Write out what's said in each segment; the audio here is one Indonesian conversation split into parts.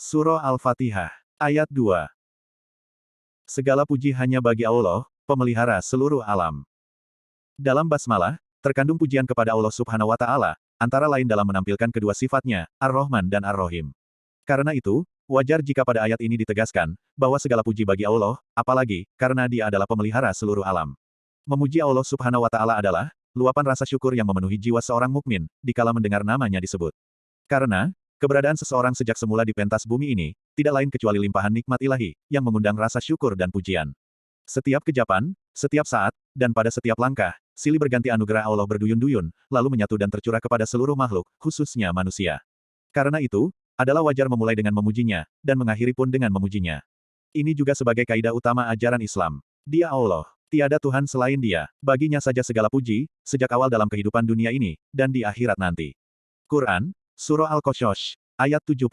Surah Al-Fatihah. Ayat 2. Segala puji hanya bagi Allah, pemelihara seluruh alam. Dalam basmalah, terkandung pujian kepada Allah Subhanahu wa Ta'ala, antara lain dalam menampilkan kedua sifatnya, Ar-Rahman dan Ar-Rahim. Karena itu, wajar jika pada ayat ini ditegaskan, bahwa segala puji bagi Allah, apalagi, karena Dia adalah pemelihara seluruh alam. Memuji Allah Subhanahu wa Ta'ala adalah luapan rasa syukur yang memenuhi jiwa seorang mukmin, dikala mendengar namanya disebut. Karena keberadaan seseorang sejak semula di pentas bumi ini, tidak lain kecuali limpahan nikmat ilahi, yang mengundang rasa syukur dan pujian. Setiap kejapan, setiap saat, dan pada setiap langkah, silih berganti anugerah Allah berduyun-duyun, lalu menyatu dan tercurah kepada seluruh makhluk, khususnya manusia. Karena itu, adalah wajar memulai dengan memujinya, dan mengakhiri pun dengan memujinya. Ini juga sebagai kaidah utama ajaran Islam. Dia Allah. Tiada Tuhan selain Dia. Baginya saja segala puji, sejak awal dalam kehidupan dunia ini, dan di akhirat nanti. Quran, Surah Al-Qasas, ayat 70.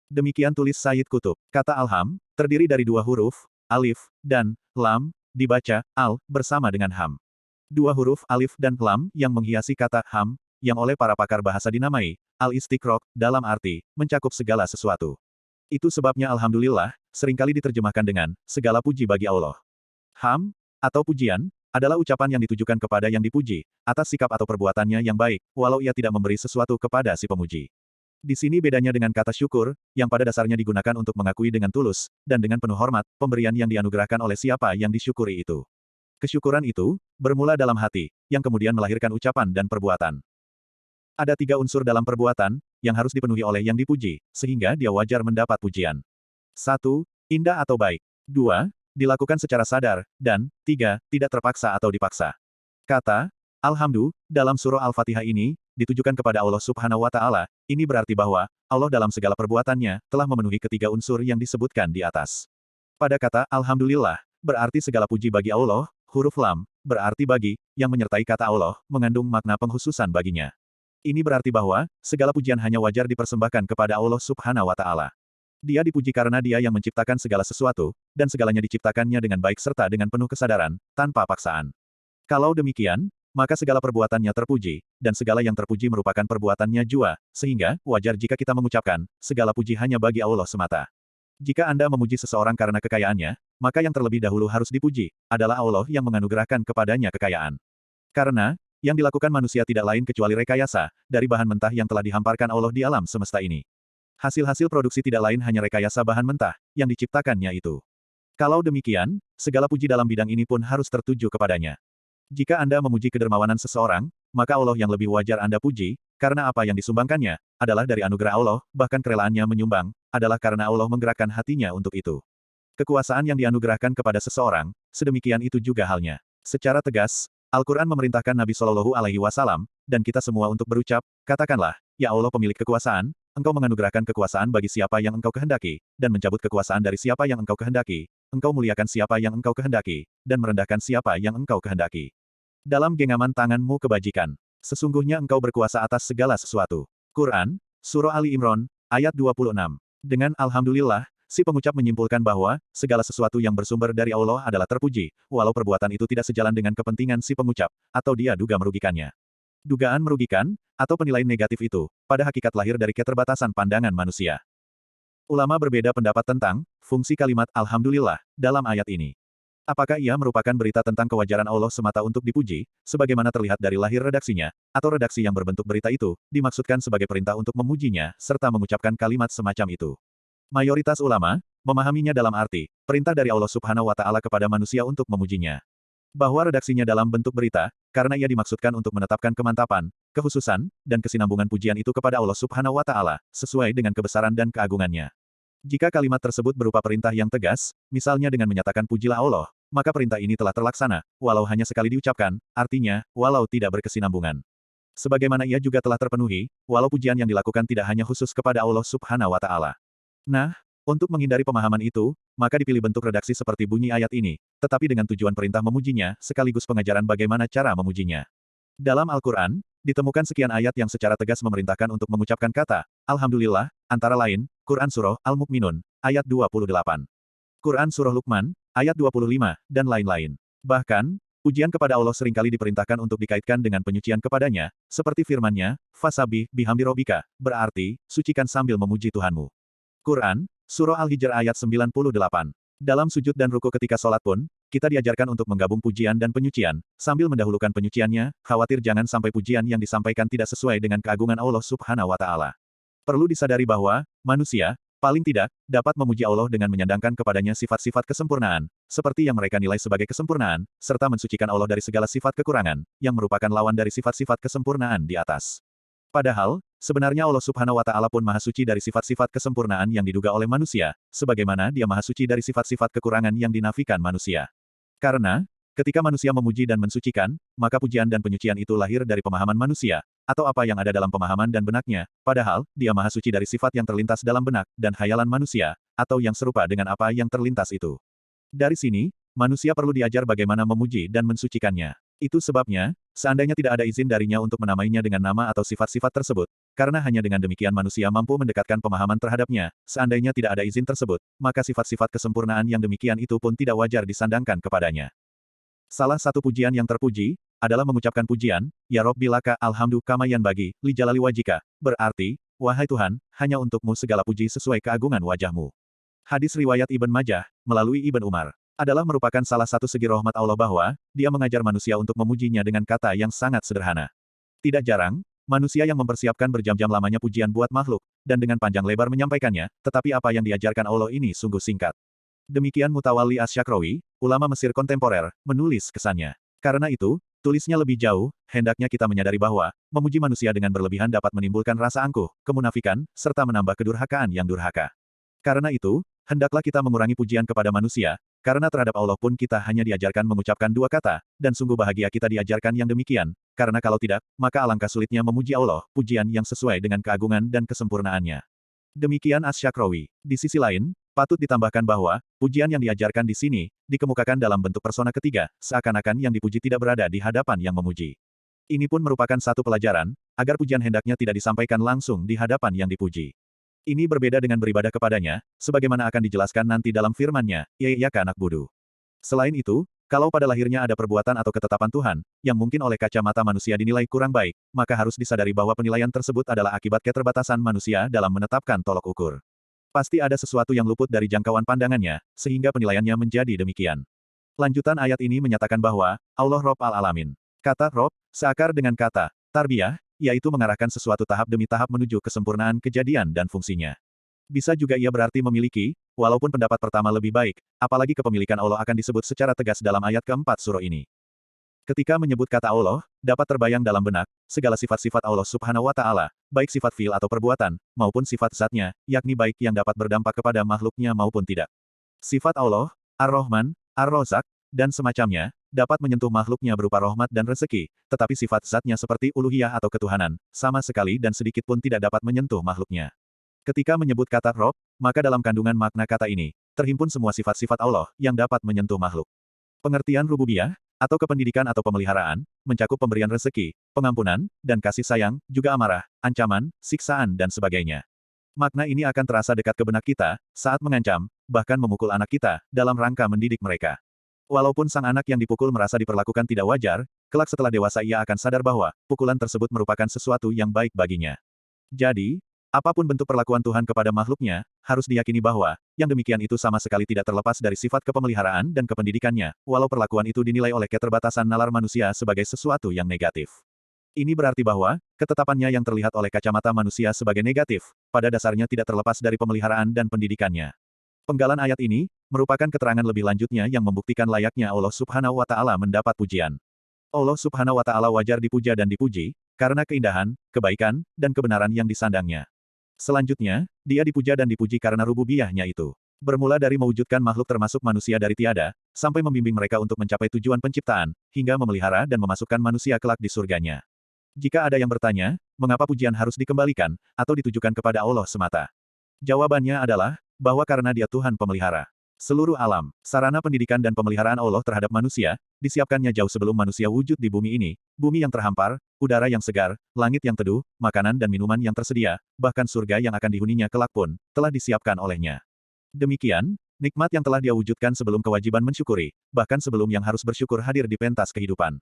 Demikian tulis Sayyid Qutb. Kata Alham, terdiri dari dua huruf, alif, dan lam, dibaca, al, bersama dengan ham. Dua huruf alif dan lam yang menghiasi kata ham, yang oleh para pakar bahasa dinamai, al-istiqraq, dalam arti, mencakup segala sesuatu. Itu sebabnya Alhamdulillah, seringkali diterjemahkan dengan, segala puji bagi Allah. Ham, atau pujian, adalah ucapan yang ditujukan kepada yang dipuji, atas sikap atau perbuatannya yang baik, walau ia tidak memberi sesuatu kepada si pemuji. Di sini bedanya dengan kata syukur, yang pada dasarnya digunakan untuk mengakui dengan tulus, dan dengan penuh hormat, pemberian yang dianugerahkan oleh siapa yang disyukuri itu. Kesyukuran itu, bermula dalam hati, yang kemudian melahirkan ucapan dan perbuatan. Ada tiga unsur dalam perbuatan, yang harus dipenuhi oleh yang dipuji, sehingga dia wajar mendapat pujian. 1. Indah atau baik. 2. Dilakukan secara sadar, dan 3. Tidak terpaksa atau dipaksa. Kata, Alhamdulillah, dalam surah Al-Fatihah ini, ditujukan kepada Allah Subhanahu wa Ta'ala, ini berarti bahwa, Allah dalam segala perbuatannya, telah memenuhi ketiga unsur yang disebutkan di atas. Pada kata, Alhamdulillah, berarti segala puji bagi Allah, huruf lam, berarti bagi, yang menyertai kata Allah, mengandung makna pengkhususan baginya. Ini berarti bahwa, segala pujian hanya wajar dipersembahkan kepada Allah Subhanahu wa Ta'ala. Dia dipuji karena Dia yang menciptakan segala sesuatu, dan segalanya diciptakannya dengan baik serta dengan penuh kesadaran, tanpa paksaan. Kalau demikian, maka segala perbuatannya terpuji, dan segala yang terpuji merupakan perbuatannya jua, sehingga, wajar jika kita mengucapkan, segala puji hanya bagi Allah semata. Jika Anda memuji seseorang karena kekayaannya, maka yang terlebih dahulu harus dipuji, adalah Allah yang menganugerahkan kepadanya kekayaan. Karena, yang dilakukan manusia tidak lain kecuali rekayasa, dari bahan mentah yang telah dihamparkan Allah di alam semesta ini. Hasil-hasil produksi tidak lain hanya rekayasa bahan mentah, yang diciptakannya itu. Kalau demikian, segala puji dalam bidang ini pun harus tertuju kepadanya. Jika Anda memuji kedermawanan seseorang, maka Allah yang lebih wajar Anda puji, karena apa yang disumbangkannya, adalah dari anugerah Allah, bahkan kerelaannya menyumbang, adalah karena Allah menggerakkan hatinya untuk itu. Kekuasaan yang dianugerahkan kepada seseorang, sedemikian itu juga halnya. Secara tegas, Al-Quran memerintahkan Nabi Shallallahu Alaihi Wasallam, dan kita semua untuk berucap, katakanlah, ya Allah pemilik kekuasaan, Engkau menganugerahkan kekuasaan bagi siapa yang Engkau kehendaki, dan mencabut kekuasaan dari siapa yang Engkau kehendaki, Engkau muliakan siapa yang Engkau kehendaki, dan merendahkan siapa yang Engkau kehendaki. Dalam genggaman tanganmu kebajikan. Sesungguhnya Engkau berkuasa atas segala sesuatu. Quran, Surah Ali Imran, ayat 26. Dengan Alhamdulillah, si pengucap menyimpulkan bahwa, segala sesuatu yang bersumber dari Allah adalah terpuji, walau perbuatan itu tidak sejalan dengan kepentingan si pengucap, atau dia duga merugikannya. Dugaan merugikan, atau penilaian negatif itu, pada hakikat lahir dari keterbatasan pandangan manusia. Ulama berbeda pendapat tentang, fungsi kalimat Alhamdulillah, dalam ayat ini. Apakah ia merupakan berita tentang kewajaran Allah semata untuk dipuji, sebagaimana terlihat dari lahir redaksinya, atau redaksi yang berbentuk berita itu, dimaksudkan sebagai perintah untuk memujinya, serta mengucapkan kalimat semacam itu. Mayoritas ulama, memahaminya dalam arti, perintah dari Allah Subhanahu wa Ta'ala kepada manusia untuk memujinya. Bahwa redaksinya dalam bentuk berita, karena ia dimaksudkan untuk menetapkan kemantapan, kekhususan, dan kesinambungan pujian itu kepada Allah Subhanahu wa Ta'ala, sesuai dengan kebesaran dan keagungannya. Jika kalimat tersebut berupa perintah yang tegas, misalnya dengan menyatakan pujilah Allah, maka perintah ini telah terlaksana, walau hanya sekali diucapkan, artinya, walau tidak berkesinambungan. Sebagaimana ia juga telah terpenuhi, walau pujian yang dilakukan tidak hanya khusus kepada Allah Subhanahu wa Ta'ala. Nah, untuk menghindari pemahaman itu, maka dipilih bentuk redaksi seperti bunyi ayat ini, tetapi dengan tujuan perintah memujinya, sekaligus pengajaran bagaimana cara memujinya. Dalam Al-Quran, ditemukan sekian ayat yang secara tegas memerintahkan untuk mengucapkan kata, Alhamdulillah, antara lain, Quran Surah Al-Mu'minun, ayat 28. Quran Surah Luqman, ayat 25, dan lain-lain. Bahkan, pujian kepada Allah seringkali diperintahkan untuk dikaitkan dengan penyucian kepadanya, seperti firman-Nya, Fasabih bihamdi rabbika, berarti, sucikan sambil memuji Tuhanmu. Quran, Surah Al-Hijr ayat 98. Dalam sujud dan ruku ketika sholat pun, kita diajarkan untuk menggabung pujian dan penyucian, sambil mendahulukan penyuciannya, khawatir jangan sampai pujian yang disampaikan tidak sesuai dengan keagungan Allah Subhanahu wa Ta'ala. Perlu disadari bahwa manusia, paling tidak, dapat memuji Allah dengan menyandangkan kepadanya sifat-sifat kesempurnaan, seperti yang mereka nilai sebagai kesempurnaan, serta mensucikan Allah dari segala sifat kekurangan, yang merupakan lawan dari sifat-sifat kesempurnaan di atas. Padahal, sebenarnya Allah Subhanahu wa Ta'ala pun maha suci dari sifat-sifat kesempurnaan yang diduga oleh manusia, sebagaimana Dia maha suci dari sifat-sifat kekurangan yang dinafikan manusia. Karena, ketika manusia memuji dan mensucikan, maka pujian dan penyucian itu lahir dari pemahaman manusia, atau apa yang ada dalam pemahaman dan benaknya, padahal, Dia maha suci dari sifat yang terlintas dalam benak, dan khayalan manusia, atau yang serupa dengan apa yang terlintas itu. Dari sini, manusia perlu diajar bagaimana memuji dan mensucikannya. Itu sebabnya, seandainya tidak ada izin darinya untuk menamainya dengan nama atau sifat-sifat tersebut, karena hanya dengan demikian manusia mampu mendekatkan pemahaman terhadapnya, seandainya tidak ada izin tersebut, maka sifat-sifat kesempurnaan yang demikian itu pun tidak wajar disandangkan kepadanya. Salah satu pujian yang terpuji, adalah mengucapkan pujian, Ya Rabbi laka alhamdu kamayan bagi, li jalali wajika, berarti, wahai Tuhan, hanya untukmu segala puji sesuai keagungan wajahmu. Hadis riwayat Ibn Majah, melalui Ibn Umar, adalah merupakan salah satu segi rahmat Allah bahwa, Dia mengajar manusia untuk memujinya dengan kata yang sangat sederhana. Tidak jarang, manusia yang mempersiapkan berjam-jam lamanya pujian buat makhluk, dan dengan panjang lebar menyampaikannya, tetapi apa yang diajarkan Allah ini sungguh singkat. Demikian Mutawalli Asy-Syakrawi, ulama Mesir kontemporer, menulis kesannya. Karena itu, tulisnya lebih jauh, hendaknya kita menyadari bahwa, memuji manusia dengan berlebihan dapat menimbulkan rasa angkuh, kemunafikan, serta menambah kedurhakaan yang durhaka. Karena itu, hendaklah kita mengurangi pujian kepada manusia, karena terhadap Allah pun kita hanya diajarkan mengucapkan dua kata, dan sungguh bahagia kita diajarkan yang demikian, karena kalau tidak, maka alangkah sulitnya memuji Allah, pujian yang sesuai dengan keagungan dan kesempurnaannya. Demikian Asy-Syakrawi. Di sisi lain, patut ditambahkan bahwa, pujian yang diajarkan di sini, dikemukakan dalam bentuk persona ketiga, seakan-akan yang dipuji tidak berada di hadapan yang memuji. Ini pun merupakan satu pelajaran, agar pujian hendaknya tidak disampaikan langsung di hadapan yang dipuji. Ini berbeda dengan beribadah kepadanya, sebagaimana akan dijelaskan nanti dalam firman-Nya, ya anak budu. Selain itu, kalau pada lahirnya ada perbuatan atau ketetapan Tuhan, yang mungkin oleh kacamata manusia dinilai kurang baik, maka harus disadari bahwa penilaian tersebut adalah akibat keterbatasan manusia dalam menetapkan tolok ukur. Pasti ada sesuatu yang luput dari jangkauan pandangannya, sehingga penilaiannya menjadi demikian. Lanjutan ayat ini menyatakan bahwa, Allah Rob al-Alamin. Kata Rob, seakar dengan kata, tarbiyah, yaitu mengarahkan sesuatu tahap demi tahap menuju kesempurnaan kejadian dan fungsinya. Bisa juga ia berarti memiliki, walaupun pendapat pertama lebih baik, apalagi kepemilikan Allah akan disebut secara tegas dalam ayat keempat surah ini. Ketika menyebut kata Allah, dapat terbayang dalam benak, segala sifat-sifat Allah Subhanahu wa Ta'ala, baik sifat fi'il atau perbuatan, maupun sifat zatnya, yakni baik yang dapat berdampak kepada makhluknya maupun tidak. Sifat Allah, Ar-Rahman, Ar-Razak, dan semacamnya, dapat menyentuh makhluknya berupa rahmat dan rezeki, tetapi sifat zatnya seperti uluhiyah atau ketuhanan, sama sekali dan sedikit pun tidak dapat menyentuh makhluknya. Ketika menyebut kata Rob, maka dalam kandungan makna kata ini, terhimpun semua sifat-sifat Allah, yang dapat menyentuh makhluk. Pengertian rububiyah, atau kependidikan atau pemeliharaan, mencakup pemberian rezeki, pengampunan, dan kasih sayang, juga amarah, ancaman, siksaan dan sebagainya. Makna ini akan terasa dekat ke benak kita, saat mengancam, bahkan memukul anak kita, dalam rangka mendidik mereka. Walaupun sang anak yang dipukul merasa diperlakukan tidak wajar, kelak setelah dewasa ia akan sadar bahwa, pukulan tersebut merupakan sesuatu yang baik baginya. Jadi, apapun bentuk perlakuan Tuhan kepada makhluknya, harus diyakini bahwa, yang demikian itu sama sekali tidak terlepas dari sifat kepemeliharaan dan kependidikannya, walau perlakuan itu dinilai oleh keterbatasan nalar manusia sebagai sesuatu yang negatif. Ini berarti bahwa, ketetapannya yang terlihat oleh kacamata manusia sebagai negatif, pada dasarnya tidak terlepas dari pemeliharaan dan pendidikannya. Penggalan ayat ini, merupakan keterangan lebih lanjutnya yang membuktikan layaknya Allah Subhanahu wa Ta'ala mendapat pujian. Allah Subhanahu wa Ta'ala wajar dipuja dan dipuji, karena keindahan, kebaikan, dan kebenaran yang disandangnya. Selanjutnya, Dia dipuja dan dipuji karena rububiyahnya itu. Bermula dari mewujudkan makhluk termasuk manusia dari tiada, sampai membimbing mereka untuk mencapai tujuan penciptaan, hingga memelihara dan memasukkan manusia kelak di surganya. Jika ada yang bertanya, mengapa pujian harus dikembalikan, atau ditujukan kepada Allah semata? Jawabannya adalah, bahwa karena Dia Tuhan pemelihara seluruh alam. Sarana pendidikan dan pemeliharaan Allah terhadap manusia, disiapkannya jauh sebelum manusia wujud di bumi ini, bumi yang terhampar, udara yang segar, langit yang teduh, makanan dan minuman yang tersedia, bahkan surga yang akan dihuninya kelak pun, telah disiapkan olehnya. Demikian, nikmat yang telah Dia wujudkan sebelum kewajiban mensyukuri, bahkan sebelum yang harus bersyukur hadir di pentas kehidupan.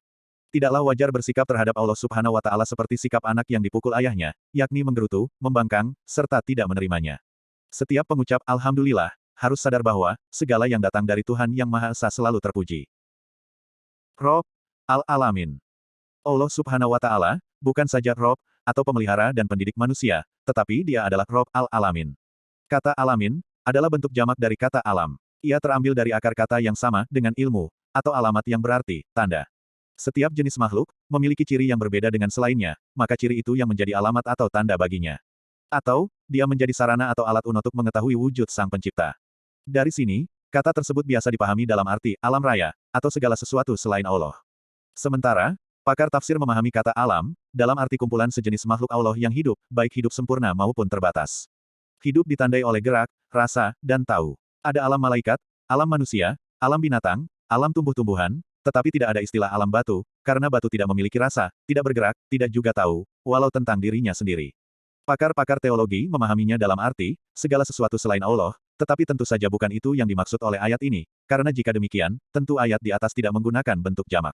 Tidaklah wajar bersikap terhadap Allah Subhanahu wa Ta'ala seperti sikap anak yang dipukul ayahnya, yakni menggerutu, membangkang, serta tidak menerimanya. Setiap pengucap Alhamdulillah, harus sadar bahwa, segala yang datang dari Tuhan Yang Maha Esa selalu terpuji. Rob, Al-Alamin. Allah Subhanahu wa Ta'ala, bukan saja Rob, atau pemelihara dan pendidik manusia, tetapi Dia adalah Rob Al-Alamin. Kata Alamin, adalah bentuk jamak dari kata alam. Ia terambil dari akar kata yang sama dengan ilmu, atau alamat yang berarti, tanda. Setiap jenis makhluk, memiliki ciri yang berbeda dengan selainnya, maka ciri itu yang menjadi alamat atau tanda baginya. Atau, dia menjadi sarana atau alat untuk mengetahui wujud Sang Pencipta. Dari sini, kata tersebut biasa dipahami dalam arti alam raya, atau segala sesuatu selain Allah. Sementara, pakar tafsir memahami kata alam, dalam arti kumpulan sejenis makhluk Allah yang hidup, baik hidup sempurna maupun terbatas. Hidup ditandai oleh gerak, rasa, dan tahu. Ada alam malaikat, alam manusia, alam binatang, alam tumbuh-tumbuhan, tetapi tidak ada istilah alam batu, karena batu tidak memiliki rasa, tidak bergerak, tidak juga tahu, walau tentang dirinya sendiri. Pakar-pakar teologi memahaminya dalam arti, segala sesuatu selain Allah, tetapi tentu saja bukan itu yang dimaksud oleh ayat ini, karena jika demikian, tentu ayat di atas tidak menggunakan bentuk jamak.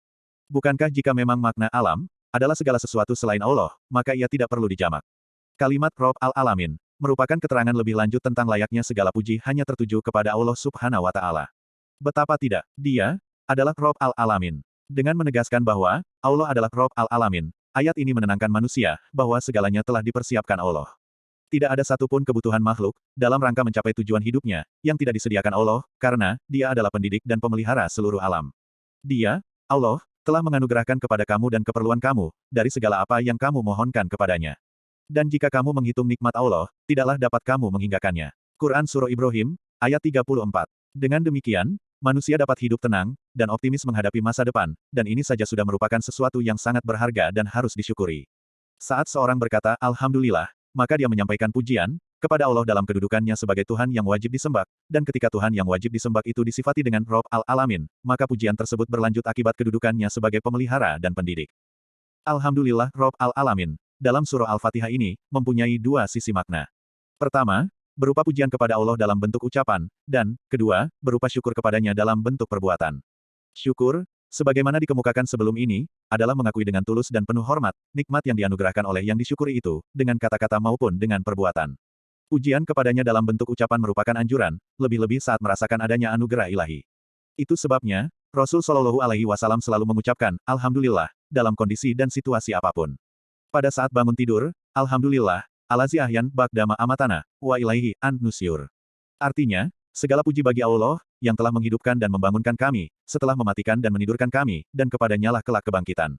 Bukankah jika memang makna alam, adalah segala sesuatu selain Allah, maka ia tidak perlu dijamak. Kalimat Rob Al-Alamin, merupakan keterangan lebih lanjut tentang layaknya segala puji hanya tertuju kepada Allah Subhanahu wa Ta'ala. Betapa tidak, Dia adalah Rob Al-Alamin. Dengan menegaskan bahwa Allah adalah Rob Al-Alamin, ayat ini menenangkan manusia, bahwa segalanya telah dipersiapkan Allah. Tidak ada satupun kebutuhan makhluk, dalam rangka mencapai tujuan hidupnya, yang tidak disediakan Allah, karena, Dia adalah pendidik dan pemelihara seluruh alam. Dia, Allah, telah menganugerahkan kepada kamu dan keperluan kamu, dari segala apa yang kamu mohonkan kepadanya. Dan jika kamu menghitung nikmat Allah, tidaklah dapat kamu menghinggakannya. Quran Surah Ibrahim, ayat 34. Dengan demikian, manusia dapat hidup tenang, dan optimis menghadapi masa depan, dan ini saja sudah merupakan sesuatu yang sangat berharga dan harus disyukuri. Saat seorang berkata, Alhamdulillah, maka dia menyampaikan pujian, kepada Allah dalam kedudukannya sebagai Tuhan yang wajib disembah, dan ketika Tuhan yang wajib disembah itu disifati dengan Rob Al-Alamin, maka pujian tersebut berlanjut akibat kedudukannya sebagai pemelihara dan pendidik. Alhamdulillah Rob Al-Alamin, dalam surah Al-Fatihah ini, mempunyai dua sisi makna. Pertama, berupa pujian kepada Allah dalam bentuk ucapan, dan, kedua, berupa syukur kepadanya dalam bentuk perbuatan. Syukur, sebagaimana dikemukakan sebelum ini, adalah mengakui dengan tulus dan penuh hormat, nikmat yang dianugerahkan oleh yang disyukuri itu, dengan kata-kata maupun dengan perbuatan. Pujian kepadanya dalam bentuk ucapan merupakan anjuran, lebih-lebih saat merasakan adanya anugerah ilahi. Itu sebabnya, Rasul Shallallahu Alaihi Wasallam selalu mengucapkan, Alhamdulillah, dalam kondisi dan situasi apapun. Pada saat bangun tidur, Alhamdulillah, Alazi ahyan ba'dama amatana, wa ilaihi an-nusyur. Artinya, segala puji bagi Allah, yang telah menghidupkan dan membangunkan kami, setelah mematikan dan menidurkan kami, dan kepadanyalah kelak kebangkitan.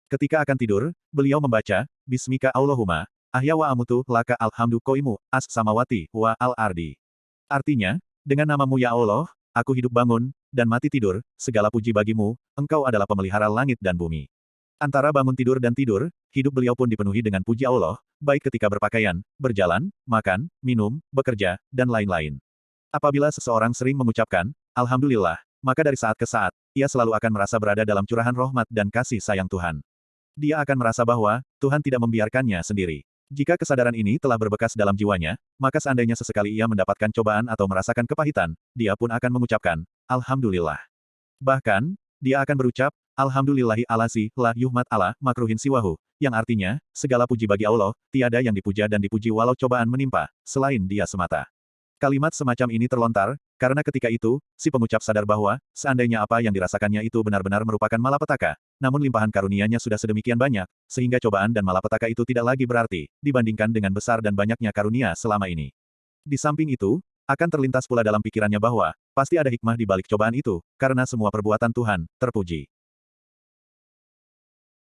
Ketika akan tidur, beliau membaca, Bismika Allahumma, ahya wa amutu laka alhamdu koimu, as-samawati, wa al-ardi. Artinya, dengan namamu ya Allah, aku hidup bangun, dan mati tidur, segala puji bagimu, engkau adalah pemelihara langit dan bumi. Antara bangun tidur dan tidur, hidup beliau pun dipenuhi dengan puji Allah, baik ketika berpakaian, berjalan, makan, minum, bekerja, dan lain-lain. Apabila seseorang sering mengucapkan, Alhamdulillah, maka dari saat ke saat, ia selalu akan merasa berada dalam curahan rahmat dan kasih sayang Tuhan. Dia akan merasa bahwa, Tuhan tidak membiarkannya sendiri. Jika kesadaran ini telah berbekas dalam jiwanya, maka seandainya sesekali ia mendapatkan cobaan atau merasakan kepahitan, dia pun akan mengucapkan, Alhamdulillah. Bahkan, dia akan berucap, Alhamdulillahi alazi, la yuhmat ala, makruhin siwahu, yang artinya, segala puji bagi Allah, tiada yang dipuja dan dipuji walau cobaan menimpa, selain dia semata. Kalimat semacam ini terlontar, karena ketika itu, si pengucap sadar bahwa, seandainya apa yang dirasakannya itu benar-benar merupakan malapetaka, namun limpahan karunia-Nya sudah sedemikian banyak, sehingga cobaan dan malapetaka itu tidak lagi berarti, dibandingkan dengan besar dan banyaknya karunia selama ini. Di samping itu, akan terlintas pula dalam pikirannya bahwa, pasti ada hikmah di balik cobaan itu, karena semua perbuatan Tuhan, terpuji.